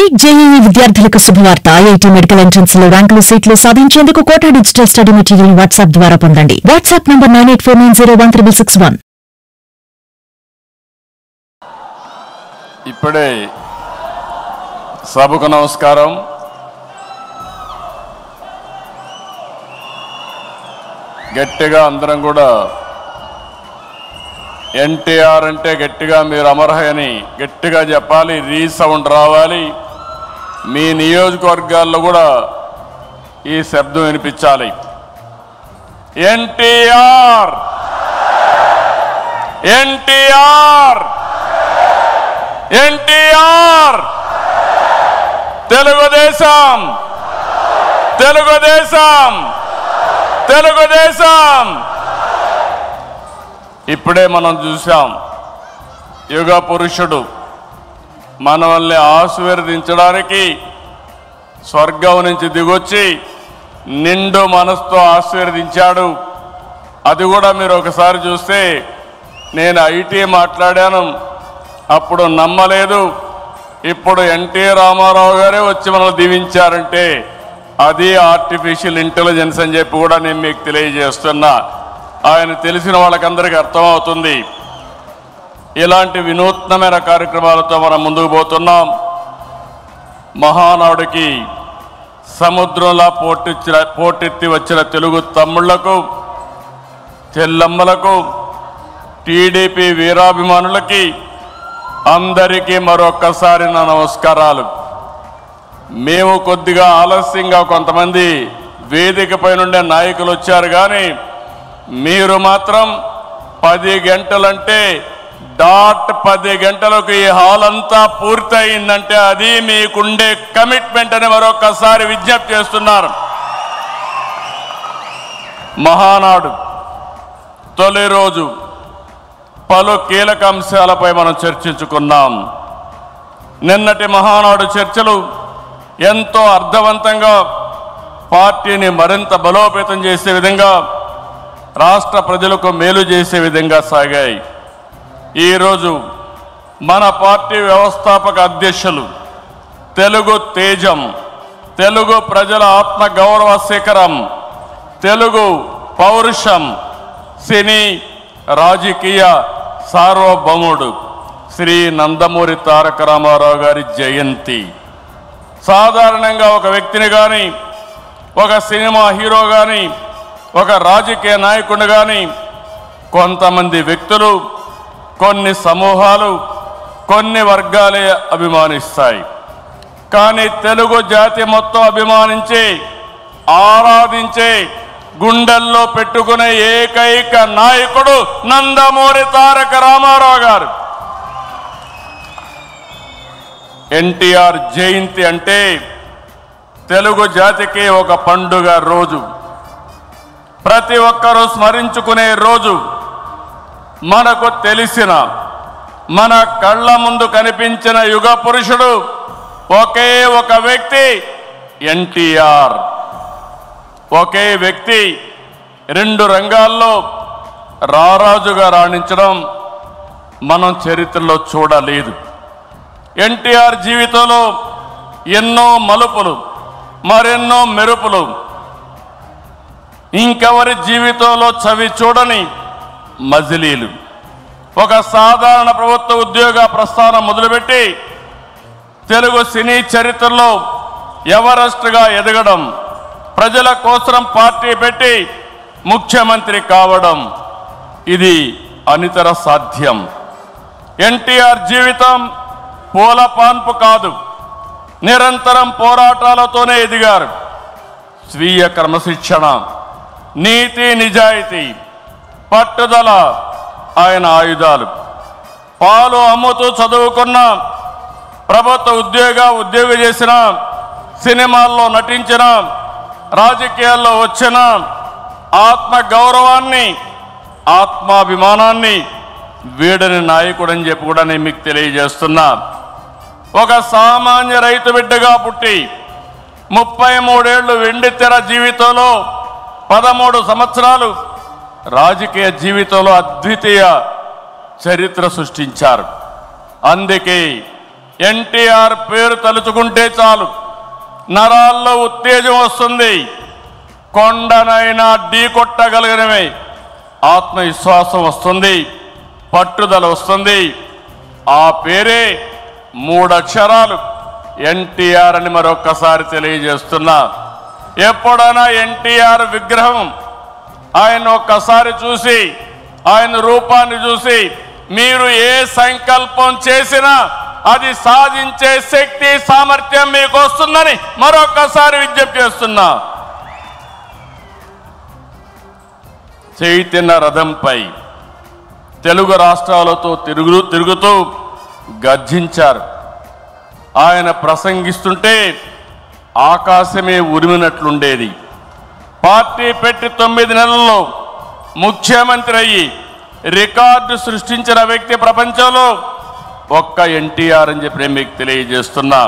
Neat JEE విద్యార్థులకు శుభవార్త. IIT medical entrance లో ర్యాంకులు సీట్లు సాధించేందుకు Kota digital study material WhatsApp ద్వారా పొందండి. WhatsApp number 9849016661. ఇప్పుడే సభకు నమస్కారం. గట్టిగా అందరం కూడా ఎన్టీఆర్ అంటే గట్టిగా మీరు అమర్హని గట్టిగా చెప్పాలి. రీసౌండ్ రావాలి. మీ నియోజకవర్గాల్లో కూడా ఈ శబ్దం వినిపించాలి. ఎన్టీఆర్, ఎన్టీఆర్, ఎన్టీఆర్, తెలుగుదేశం, తెలుగుదేశం, తెలుగుదేశం. ఇప్పుడే మనం చూసాం, యుగ పురుషుడు మనల్ని ఆశీర్వదించడానికి స్వర్గం నుంచి దిగొచ్చి నిండు మనసుతో ఆశీర్వదించాడు. అది కూడా మీరు ఒకసారి చూస్తే, నేను ఐటీ మాట్లాడాను, అప్పుడు నమ్మలేదు. ఇప్పుడు ఎన్టీ రామారావు గారే వచ్చి మనల్ని దీవించారంటే అది ఆర్టిఫిషియల్ ఇంటెలిజెన్స్ అని చెప్పి కూడా నేను మీకు తెలియజేస్తున్నా. ఆయన తెలిసిన వాళ్ళకందరికీ అర్థమవుతుంది. ఇలాంటి వినూత్నమైన కార్యక్రమాలతో మనం ముందుకు పోతున్నాం. మహానాడుకి సముద్రంలా పోటెత్తి వచ్చిన తెలుగు తమ్ముళ్లకు, చెల్లమ్మలకు, టీడీపీ వీరాభిమానులకి అందరికీ మరొక్కసారి నా నమస్కారాలు. మేము కొద్దిగా ఆలస్యంగా కొంతమంది వేదికపై నుండే నాయకులు వచ్చారు, కానీ మీరు మాత్రం 10 గంటలంటే డాట్ 10 గంటలకు ఈ హాల్ అంతా పూర్తయిందంటే అది మీకుండే కమిట్మెంట్ అని మరొకసారి విజ్ఞప్తి చేస్తున్నారు. మహానాడు తొలి రోజు పలు కీలక అంశాలపై మనం చర్చించుకున్నాం. నిన్నటి మహానాడు చర్చలు ఎంతో అర్థవంతంగా పార్టీని మరింత బలోపేతం చేసే విధంగా, రాష్ట్ర ప్రజలకు మేలు చేసే విధంగా సాగాయి. ఈరోజు మన పార్టీ వ్యవస్థాపక అధ్యక్షులు, తెలుగు తేజం, తెలుగు ప్రజల ఆత్మ గౌరవ శిఖరం, తెలుగు పౌరుషం, సినీ రాజకీయ సార్వభౌముడు శ్రీ నందమూరి తారక రామారావు గారి జయంతి. సాధారణంగా ఒక వ్యక్తిని కానీ, ఒక సినిమా హీరో కానీ, ఒక రాజకీయ నాయకుడిని కానీ కొంతమంది వ్యక్తులు, కొన్ని సమూహాలు, కొన్ని వర్గాలే అభిమానిస్తాయి. కానీ తెలుగు జాతి మొత్తం అభిమానించే, ఆరాధించే, గుండెల్లో పెట్టుకునే ఏకైక నాయకుడు నందమూరి తారక రామారావు గారు. ఎన్టీఆర్ జయంతి అంటే తెలుగు జాతికి ఒక పండుగ రోజు, ప్రతి ఒక్కరూ స్మరించుకునే రోజు. మనకు తెలిసిన, మన కళ్ళ ముందు కనిపించిన యుగ పురుషుడు ఒకే ఒక వ్యక్తి, ఎన్టీఆర్. ఒకే వ్యక్తి 2 రంగాల్లో రారాజుగా రాణించడం మనం చరిత్రలో చూడలేదు. ఎన్టీఆర్ జీవితంలో ఎన్నో మలుపులు, మరెన్నో మెరుపులు, ఇంకెవరి జీవితంలో చవి చూడని మజిలీలు. ఒక సాధారణ ప్రభుత్వ ఉద్యోగ ప్రస్థానం మొదలుపెట్టి తెలుగు సినీ చరిత్రలో ఎవరెస్ట్గా ఎదగడం, ప్రజల కోసం పార్టీ పెట్టి ముఖ్యమంత్రి కావడం, ఇది అనితర సాధ్యం. ఎన్టీఆర్ జీవితం పూల పాన్పు కాదు, నిరంతరం పోరాటాలతోనే ఎదిగారు. స్వీయ క్రమశిక్షణ, నీతి నిజాయితీ, పట్టుదల ఆయన ఆయుధాలు. పాలు అమ్ముతూ చదువుకున్న, ప్రభుత్వ ఉద్యోగం చేసిన, సినిమాల్లో నటించిన, రాజకీయాల్లో వచ్చిన, ఆత్మ గౌరవాన్ని, ఆత్మాభిమానాన్ని వీడని నాయకుడని చెప్పి కూడా నేను మీకు తెలియజేస్తున్నా. ఒక సామాన్య రైతు బిడ్డగా పుట్టి 33 ఏళ్లు వెండితెర జీవితంలో 13 సంవత్సరాలు రాజకీయ జీవితంలో అద్వితీయ చరిత్ర సృష్టించారు. అందుకే ఎన్టీఆర్ పేరు తలుచుకుంటే చాలు నరాల్లో ఉత్తేజం వస్తుంది. కొండనైనా ఢీ కొట్టగలిగినవే ఆత్మవిశ్వాసం వస్తుంది, పట్టుదల వస్తుంది. ఆ పేరే 3 అక్షరాలు ఎన్టీఆర్ అని మరొక్కసారి తెలియజేస్తున్నా. ఎప్పుడైనా ఎన్టీఆర్ విగ్రహం ఆయన ఒక్కసారి చూసి ఆయన రూపాన్ని చూసి మీరు ఏ సంకల్పం చేసినా అది సాధించే శక్తి సామర్థ్యం మీకు వస్తుందని మరొక్కసారి విజ్ఞప్తి చేస్తున్నా. చైతన్య రథంపై తెలుగు రాష్ట్రాలతో తిరుగుతూ గర్జించారు. ఆయన ప్రసంగిస్తుంటే ఆకాశమే ఉరిమినట్లుండేది. పార్టీ పెట్టి 9 నెలల్లో ముఖ్యమంత్రి అయ్యి రికార్డు సృష్టించిన వ్యక్తి ప్రపంచంలో ఒక్క ఎన్టీఆర్ అని చెప్పి నేను మీకు తెలియజేస్తున్నా.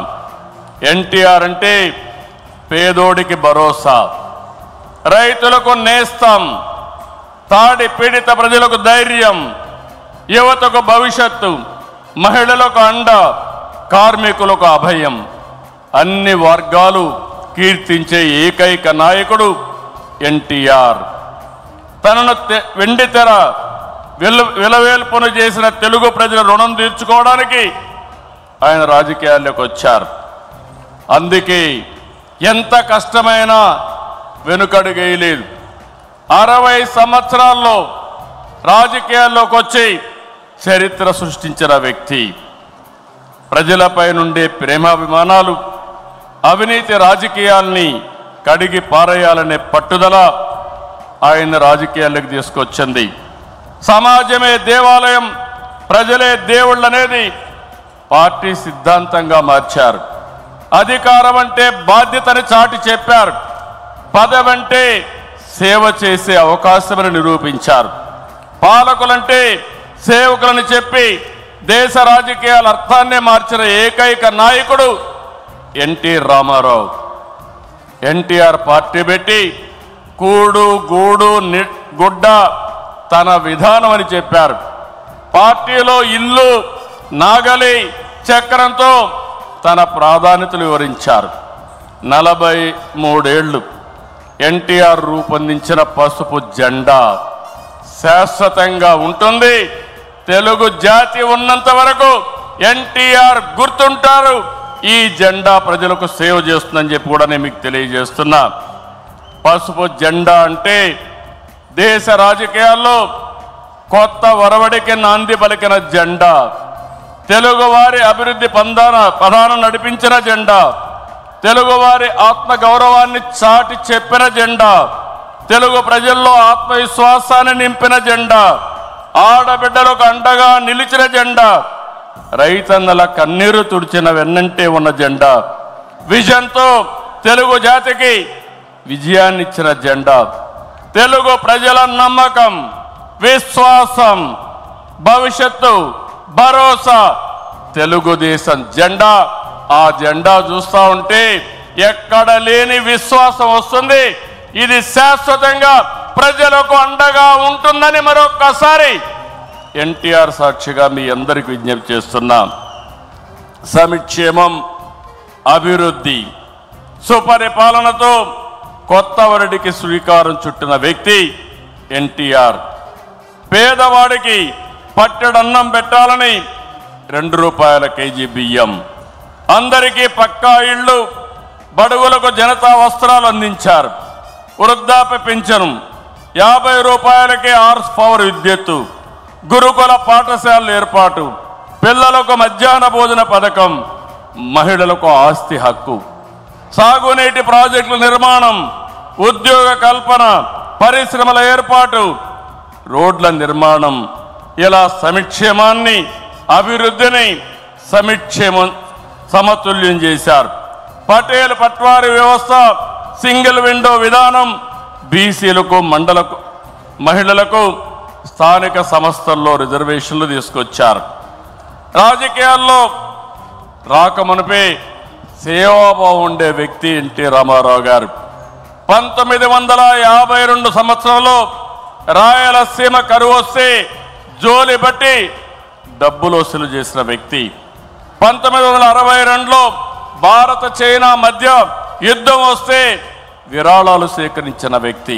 ఎన్టీఆర్ అంటే పేదోడికి భరోసా, రైతులకు నేస్తం, తాడి పీడిత ప్రజలకు ధైర్యం, యువతకు భవిష్యత్తు, మహిళలకు అండ, కార్మికులకు అభయం. అన్ని వర్గాలు కీర్తించే ఏకైక నాయకుడు ఎన్టీఆర్. తనను వెండితెర విలవేల్పును చేసిన తెలుగు ప్రజల రుణం తీర్చుకోవడానికి ఆయన రాజకీయాల్లోకి వచ్చారు. అందుకే ఎంత కష్టమైనా వెనుకడుగేయలేదు. 60 సంవత్సరాల్లో రాజకీయాల్లోకి వచ్చి చరిత్ర సృష్టించిన వ్యక్తి. ప్రజలపై నుండే ప్రేమాభిమానాలు, అవినీతి రాజకీయాల్ని కడిగి పారేయాలనే పట్టుదల ఆయన రాజకీయాల్లోకి తీసుకొచ్చింది. సమాజమే దేవాలయం, ప్రజలే దేవుళ్ళు అనేది పార్టీ సిద్ధాంతంగా మార్చారు. అధికారం అంటే బాధ్యతని చాటి చెప్పారు. పదవంటే సేవ చేసే అవకాశమని నిరూపించారు. పాలకులంటే సేవకులని చెప్పి దేశ రాజకీయాల అర్థాన్నే మార్చిన ఏకైక నాయకుడు ఎన్టీ రామారావు. ఎన్టీఆర్ పార్టీ పెట్టి కూడు గూడు గుడ్డ తన విధానం అని చెప్పారు. పార్టీలో ఇల్లు, నాగలి, చక్రంతో తన ప్రాధాన్యతలు వివరించారు. 43 ఏళ్లు ఎన్టీఆర్ రూపొందించిన పసుపు జెండా శాశ్వతంగా ఉంటుంది. తెలుగు జాతి ఉన్నంత వరకు ఎన్టీఆర్ గుర్తుంటారు. ఈ జెండా ప్రజలకు సేవ చేస్తుందని చెప్పి కూడా నేను మీకు తెలియజేస్తున్నా. పసుపు జెండా అంటే దేశ రాజకీయాల్లో కొత్త ఒరవడికి నాంది పలికిన జెండా, తెలుగువారి అభివృద్ధి పదానం నడిపించిన జెండా, తెలుగువారి ఆత్మ గౌరవాన్ని చాటి చెప్పిన జెండా, తెలుగు ప్రజల్లో ఆత్మవిశ్వాసాన్ని నింపిన జెండా, ఆడబిడ్డలకు అండగా నిలిచిన జెండా, రైతన్నల కన్నీరు తుడిచిన వెన్నంటే ఉన్న జెండా, విజన్తో తెలుగు జాతికి విజయాన్నిచ్చిన జెండా, తెలుగు ప్రజల నమ్మకం, విశ్వాసం, భవిష్యత్తు, భరోసా తెలుగుదేశం జెండా. ఆ జెండా చూస్తూ ఉంటే ఎక్కడ లేని విశ్వాసం వస్తుంది. ఇది శాశ్వతంగా ప్రజలకు అండగా ఉంటుందని మరొక్కసారి ఎన్టీఆర్ సాక్షిగా మీ అందరికీ విజ్ఞప్తి చేస్తున్నాం. సంక్షేమం, అభివృద్ధి, సుపరిపాలనతో కొత్త వరడికి శ్రీకారం చుట్టిన వ్యక్తి ఎన్టీఆర్. పేదవాడికి పట్టెడన్నం పెట్టాలని 2 రూపాయల కేజీ బియ్యం, అందరికీ పక్కా ఇళ్ళు, బడుగులకు జనతా వస్త్రాలు అందించారు. వృద్ధాప్య పింఛను, 50 రూపాయలకే హార్స్ పవర్ విద్యుత్తు, గురుకుల పాఠశాలల ఏర్పాటు, పిల్లలకు మధ్యాహ్న భోజన పథకం, మహిళలకు ఆస్తి హక్కు, సాగునీటి ప్రాజెక్టుల నిర్మాణం, ఉద్యోగ కల్పన, పరిశ్రమల ఏర్పాటు, రోడ్ల నిర్మాణం. ఇలా సంక్షేమాన్ని, అభివృద్ధిని సమతుల్యం చేశారు. పటేల్ పట్వారీ వ్యవస్థ, సింగిల్ విండో విధానం, బీసీలకు, మహిళలకు స్థానిక సంస్థల్లో రిజర్వేషన్లు తీసుకొచ్చారు. రాజకీయాల్లో రాకమునిపే సేవాభావం ఉండే వ్యక్తి ఎన్టీ రామారావు గారు. 1952 సంవత్సరంలో రాయలసీమ కరువు వస్తే జోలి బట్టి డబ్బులు వసూలు చేసిన వ్యక్తి. 1962లో భారత చైనా మధ్య యుద్ధం వస్తే విరాళాలు సేకరించిన వ్యక్తి.